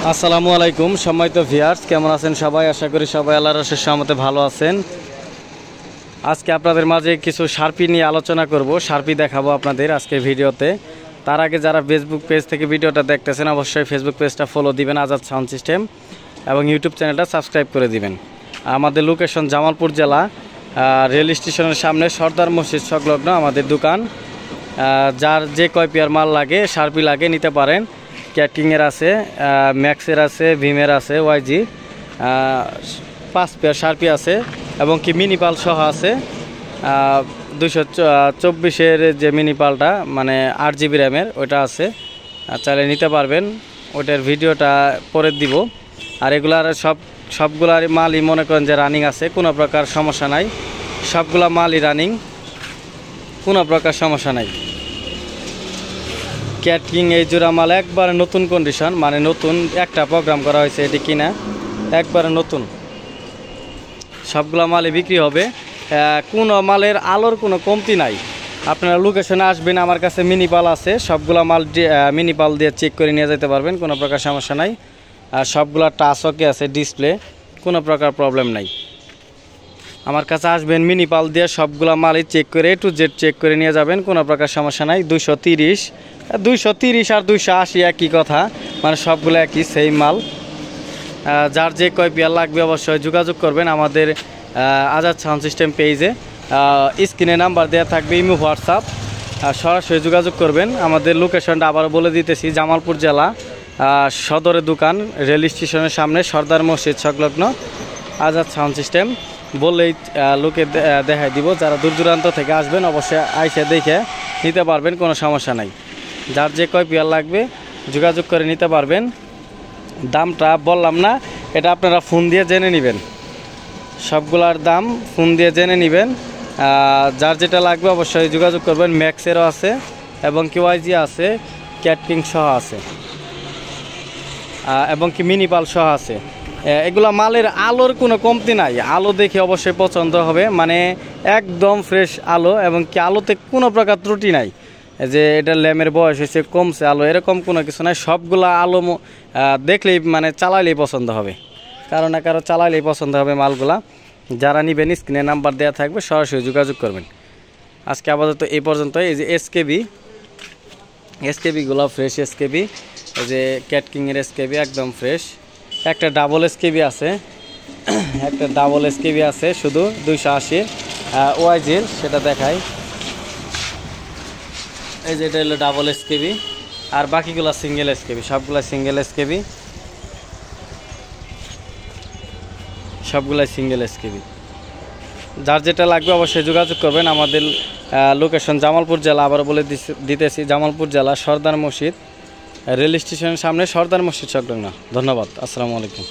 আসসালামু আলাইকুম সম্মানিত ভিউয়ার্স, কেমন আছেন সবাই? আশা করি সবাই আল্লাহর অশেষ রহমতে ভালো আছেন। আজকে আপনাদের মাঝে কিছু শার্পি নিয়ে আলোচনা করব, শার্পি দেখাবো আপনাদের আজকের ভিডিওতে। তার আগে যারা ফেসবুক পেজ থেকে ভিডিওটা দেখতেছেন অবশ্যই ফেসবুক পেজটা ফলো দিবেন আজাদ সাউন্ড সিস্টেম, এবং ইউটিউব চ্যানেলটা সাবস্ক্রাইব করে দিবেন। আমাদের লোকেশন জামালপুর জেলা, রেল স্টেশনের সামনে সর্দার মসজিদ সংলগ্ন আমাদের দোকান। যার যে কয় পেয়ার মাল লাগে, শার্পি লাগে নিতে পারেন। ক্যাটিংয়ের আছে, ম্যাক্সের আছে, ভিমের আছে, ওয়াইজি 5 পেয়ার শার্পি আছে, এবং কি মিনি পাল সহ আছে। 224-এর যে মিনি পালটা মানে 8 GB র্যামের ওইটা আছে, চাইলে নিতে পারবেন। ওইটার ভিডিওটা পরে দিব। আর এগুলার সবগুলার মালই মনে করেন যে রানিং আছে, কোনো প্রকার সমস্যা নাই। সবগুলা মালই রানিং, কোনো প্রকার সমস্যা নাই। ক্যাটকিং এই জোড়া মাল একবারে নতুন কন্ডিশন, মানে নতুন একটা প্রোগ্রাম করা হয়েছে, এটি কিনা একবারে নতুন। সবগুলা মালই বিক্রি হবে, কোনো মালের আলোর কোনো কমতি নাই। আপনারা লোকেশনে আসবেন, আমার কাছে মিনি পাল আছে, সবগুলা মাল মিনি পাল দিয়ে চেক করে নিয়ে যেতে পারবেন, কোনো প্রকার সমস্যা নাই। আর সবগুলা টাচ ওকে আছে, ডিসপ্লে, কোনো প্রকার প্রবলেম নাই। আমার কাছে আসবেন, মিনি পাল দিয়ে সবগুলা মালই চেক করে টু জেড চেক করে নিয়ে যাবেন, কোনো প্রকার সমস্যা নাই। 230 আর 280 একই কথা, মানে সবগুলো একই সেম মাল। যার যে কয় পেয়ার লাগবে অবশ্যই যোগাযোগ করবেন আমাদের আজাদ সাউন্ড সিস্টেম পেজে। স্ক্রিনে নাম্বার দেওয়া থাকবে, ইমো, হোয়াটসঅ্যাপ, সরাসরি যোগাযোগ করবেন। আমাদের লোকেশনটা আবার বলে দিতেছি, জামালপুর জেলা, সদরের দোকান, রেল স্টেশনের সামনে সর্দার মসজিদ সংলগ্ন আজাদ সাউন্ড সিস্টেম বললেই লোকে দেখাই দিব। যারা দূর দূরান্ত থেকে আসবেন অবশ্যই আইসে দেখে নিতে পারবেন, কোনো সমস্যা নাই। যার যে কয় পেয়ার লাগবে যোগাযোগ করে নিতে পারবেন। দামটা বললাম না, এটা আপনারা ফোন দিয়ে জেনে নেবেন। সবগুলার দাম ফোন দিয়ে জেনে নেবেন। যার যেটা লাগবে অবশ্যই যোগাযোগ করবেন। ম্যাক্সেরও আছে, এবং ওয়াইজি আছে, ক্যাটকিং সহ আছে, এবং কি মিনি পাল সহ আছে। এগুলা মালের আলোর কোনো কমতি নাই, আলো দেখে অবশ্যই পছন্দ হবে, মানে একদম ফ্রেশ আলো, এবং কি আলোতে কোনো প্রকার ত্রুটি নাই যে এটা ল্যামের বয়স হয়েছে কমছে আলো, এরকম কোনো কিছু নাই। সবগুলা আলো দেখলেই মানে চালাইলেই পছন্দ হবে, কারো না কারো চালাইলেই পছন্দ হবে মালগুলা। যারা নেবেন স্ক্রিনে নাম্বার দেওয়া থাকবে, সরাসরি যোগাযোগ করবেন। আজকে আপাতত এই পর্যন্ত। এই যে এসকেবিগুলো ফ্রেশ এসকেবি, এই যে ক্যাটকিংয়ের এসকেবি একদম ফ্রেশ। একটা ডাবল এসকেবি আছে, শুধু 280 ওয়াইজির, সেটা দেখাই। এই যে এটা হলো ডাবল এসকেবি, আর বাকিগুলো সিঙ্গেল এসকেবি, সবগুলাই সিঙ্গেল এসকেবি। যার যেটা লাগবে অবশ্যই যোগাযোগ করবেন। আমাদের লোকেশন জামালপুর জেলা, আবার বলে দিতেছি, জামালপুর জেলা, সর্দার মসজিদ, রেল স্টেশনের সামনে সর্দার মসজিদ সংলগ্ন। ধন্যবাদ, আসসালামু আলাইকুম।